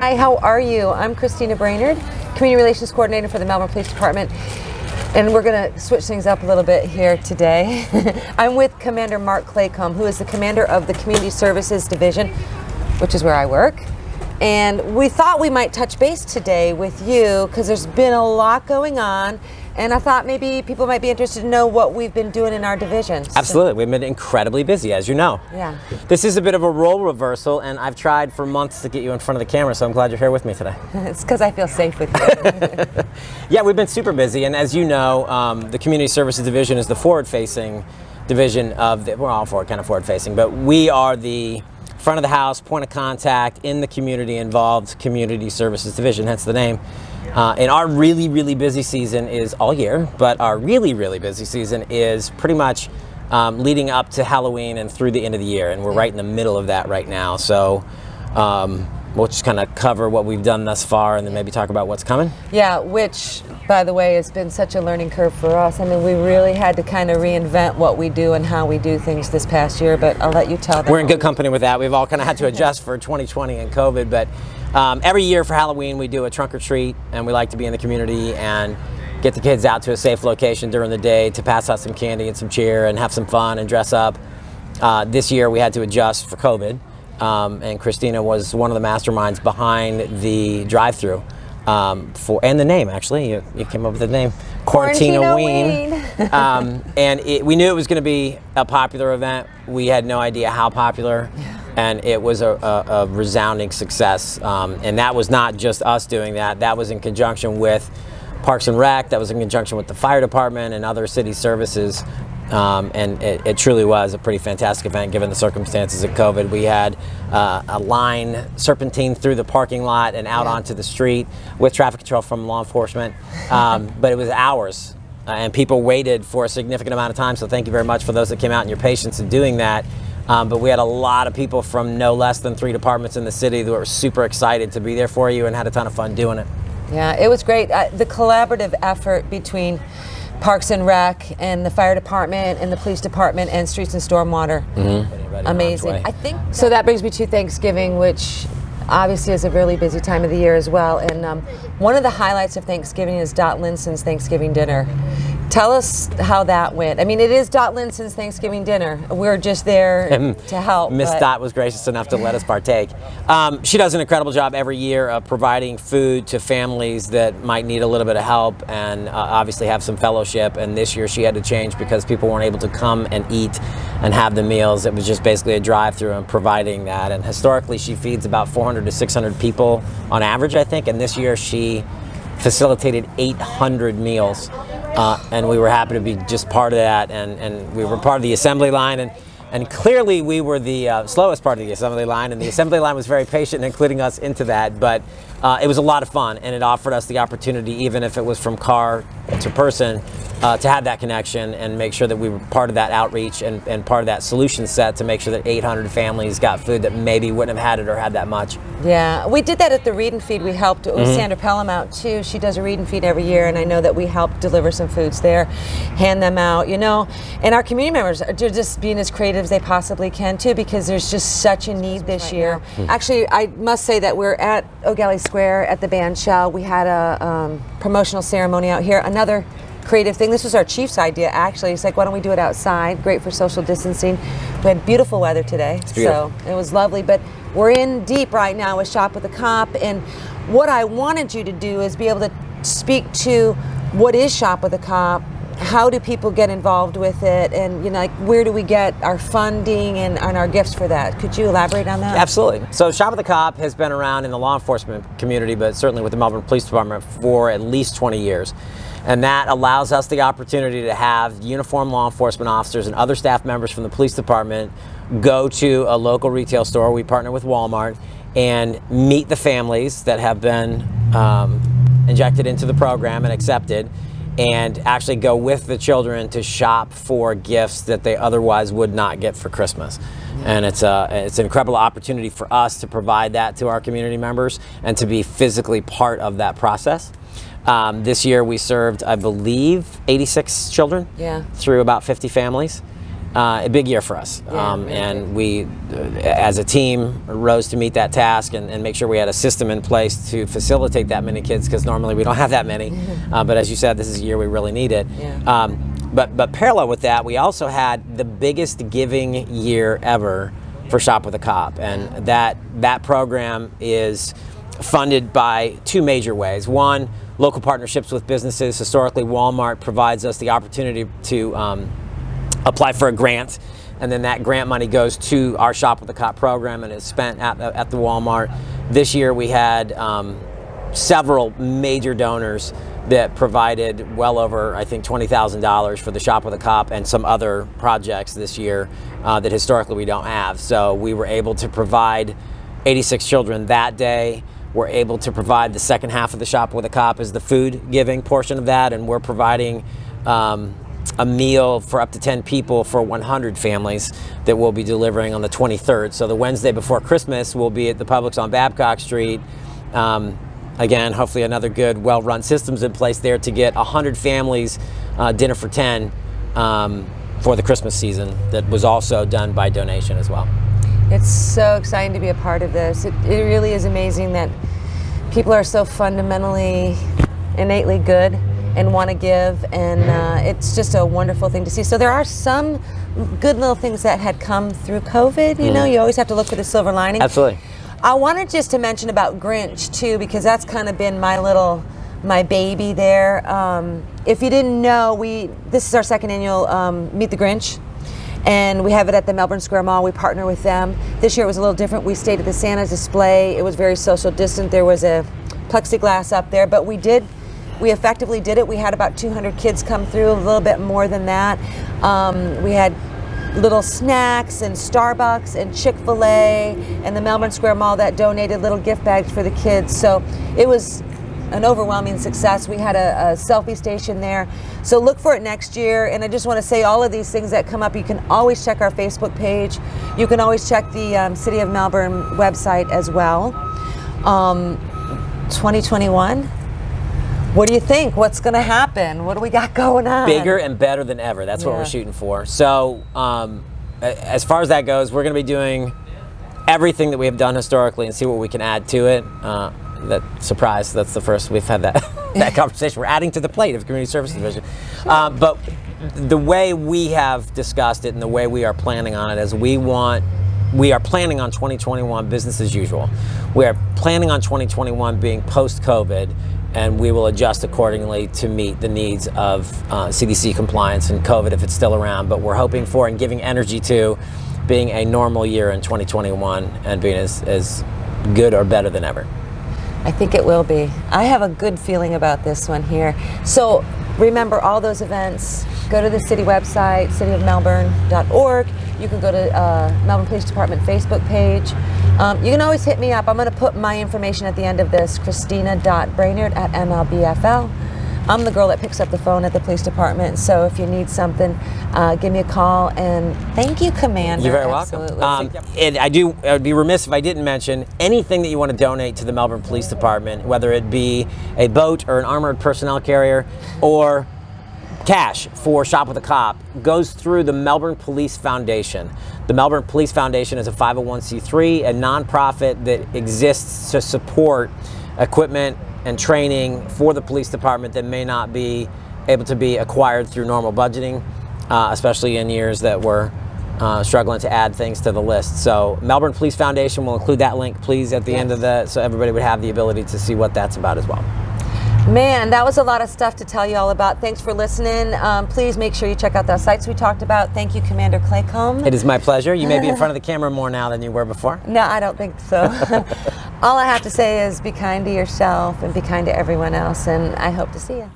Hi, how are you? I'm Christina Brainard, Community Relations Coordinator for the Melbourne Police Department, and we're going to switch things up a little bit here today. I'm with Commander Marc Claycomb, who is the commander of the Community Services Division, which is where I work. And we thought we might touch base today with you because there's been a lot going on, and I thought maybe people might be interested to know what we've been doing in our division. Absolutely. We've been incredibly busy, as you know. Yeah. This is a bit of a role reversal, and I've tried for months to get you in front of the camera, so I'm glad you're here with me today. It's because I feel safe with you. Yeah, we've been super busy, and as you know, the Community Services Division is the forward-facing division of the, we're all kind of forward-facing, but we are the front of the house, point of contact in the community involved Community Services Division, hence the name. And our really, really busy season is all year, but our really, really busy season is pretty much leading up to Halloween and through the end of the year, and we're right in the middle of that right now. So we'll just kind of cover what we've done thus far and then maybe talk about what's coming. Yeah, which, by the way, has been such a learning curve for us. I mean, we really had to kind of reinvent what we do and how we do things this past year, but I'll let you tell them. We're in good company with that. We've all kind of had to adjust for 2020 and COVID, but every year for Halloween we do a trunk or treat, and we like to be in the community and get the kids out to a safe location during the day to pass out some candy and some cheer and have some fun and dress up. This year we had to adjust for COVID, and Christina was one of the masterminds behind the drive-through and the name, actually. You came up with the name, Quarantine-a-Ween. And we knew it was going to be a popular event. We had no idea how popular. And it was a resounding success. And that was not just us doing that. That was in conjunction with Parks and Rec. That was in conjunction with the fire department and other city services. And it truly was a pretty fantastic event given the circumstances of COVID. We had a line serpentine through the parking lot and out onto the street with traffic control from law enforcement. But it was hours. And people waited for a significant amount of time. So thank you very much for those that came out and your patience in doing that. But we had a lot of people from no less than 3 departments in the city that were super excited to be there for you and had a ton of fun doing it. Yeah, it was great. The collaborative effort between Parks and Rec and the fire department and the police department and streets and stormwater. Amazing. I think so. That brings me to Thanksgiving, which obviously is a really busy time of the year as well. And one of the highlights of Thanksgiving is Dot Linson's Thanksgiving dinner. Tell us how that went. I mean, it is Dot Linson's Thanksgiving dinner. We're just there to help. Miss Dot was gracious enough to let us partake. She does an incredible job every year of providing food to families that might need a little bit of help and obviously have some fellowship. And this year she had to change because people weren't able to come and eat and have the meals. It was just basically a drive-through and providing that. And historically she feeds about 400 to 600 people on average, I think. And this year she facilitated 800 meals. And we were happy to be just part of that, and we were part of the assembly line, and clearly we were the slowest part of the assembly line, and the assembly line was very patient in including us into that, but it was a lot of fun, and it offered us the opportunity, even if it was from car to person, to have that connection and make sure that we were part of that outreach and part of that solution set to make sure that 800 families got food that maybe wouldn't have had it or had that much. Yeah, we did that at the Read and Feed. We helped Sandra Pelham out too. She does a Read and Feed every year, and I know that we helped deliver some foods there, hand them out, you know. And our community members are just being as creative as they possibly can too, because there's just such a need this year. Actually, I must say that we're at O'Galley Square at the band shell. We had a promotional ceremony out here. Another creative thing. This was our chief's idea, actually. He's like, why don't we do it outside? Great for social distancing. We had beautiful weather today, so it was lovely. But we're in deep right now with Shop with a Cop, and what I wanted you to do is be able to speak to what is Shop with a Cop, how do people get involved with it, and like where do we get our funding and our gifts for that? Could you elaborate on that? Absolutely. So Shop with a Cop has been around in the law enforcement community, but certainly with the Melbourne Police Department for at least 20 years. And that allows us the opportunity to have uniformed law enforcement officers and other staff members from the police department go to a local retail store. We partner with Walmart and meet the families that have been injected into the program and accepted, and actually go with the children to shop for gifts that they otherwise would not get for Christmas. And it's an incredible opportunity for us to provide that to our community members and to be physically part of that process. This year we served, I believe, 86 children through about 50 families. a big year for us. And we, as a team, rose to meet that task and make sure we had a system in place to facilitate that many kids, because normally we don't have that many. But as you said, this is a year we really need it. But parallel with that, we also had the biggest giving year ever for Shop with a Cop, and that program is funded by two major ways. One, local partnerships with businesses. Historically, Walmart provides us the opportunity to apply for a grant, and then that grant money goes to our Shop with a Cop program and is spent at the Walmart. This year we had several major donors that provided well over, I think, $20,000 for the Shop with a Cop and some other projects this year that historically we don't have. So we were able to provide 86 children that day. We're able to provide the second half of the Shop with a Cop as the food giving portion of that, and we're providing a meal for up to 10 people for 100 families that we'll be delivering on the 23rd. So the Wednesday before Christmas, we'll be at the Publix on Babcock Street. Again, hopefully another good, well-run systems in place there to get 100 families dinner for 10 for the Christmas season. That was also done by donation as well. It's so exciting to be a part of this. It really is amazing that people are so fundamentally, innately good and want to give, and it's just a wonderful thing to see. So there are some good little things that had come through COVID. You know, you always have to look for the silver lining. Absolutely. I wanted just to mention about Grinch too, because that's kind of been my baby there. If you didn't know, this is our second annual Meet the Grinch, and we have it at the Melbourne Square Mall. We partner with them. This year it was a little different. We stayed at the Santa display. It was very social distant. There was a plexiglass up there, but we effectively did it. We had about 200 kids come through, a little bit more than that. We had little snacks and Starbucks and Chick-fil-A and the Melbourne Square Mall that donated little gift bags for the kids. So it was an overwhelming success. We had a selfie station there. So look for it next year. And I just want to say, all of these things that come up, you can always check our Facebook page. You can always check the City of Melbourne website as well. 2021. What do you think? What's going to happen? What do we got going on? Bigger and better than ever. That's what we're shooting for. So as far as that goes, we're going to be doing everything that we have done historically and see what we can add to it. Surprise, that's the first we've had that conversation. We're adding to the plate of Community Services Division. But the way we have discussed it and the way we are planning on it is we are planning on 2021 business as usual. We are planning on 2021 being post-COVID, and we will adjust accordingly to meet the needs of CDC compliance and COVID if it's still around. But we're hoping for and giving energy to being a normal year in 2021 and being as good or better than ever. I think it will be. I have a good feeling about this one here. So remember all those events. Go to the city website, cityofmelbourne.org. You can go to Melbourne Police Department Facebook page. You can always hit me up. I'm going to put my information at the end of this, Christina.Brainard@MLBFL. I'm the girl that picks up the phone at the police department, so if you need something, give me a call. And thank you, Commander. You're very welcome. And I would be remiss if I didn't mention anything that you want to donate to the Melbourne Police Department, whether it be a boat or an armored personnel carrier or cash for Shop with a Cop, goes through the Melbourne Police Foundation. The Melbourne Police Foundation is a 501c3, a nonprofit that exists to support equipment and training for the police department that may not be able to be acquired through normal budgeting, especially in years that we're struggling to add things to the list. So Melbourne Police Foundation will include that link, please, at the end of that, so everybody would have the ability to see what that's about as well. Man, that was a lot of stuff to tell you all about. Thanks for listening. Please make sure you check out those sites we talked about. Thank you, Commander Claycomb. It is my pleasure. You may be in front of the camera more now than you were before. No, I don't think so. All I have to say is be kind to yourself and be kind to everyone else, and I hope to see you.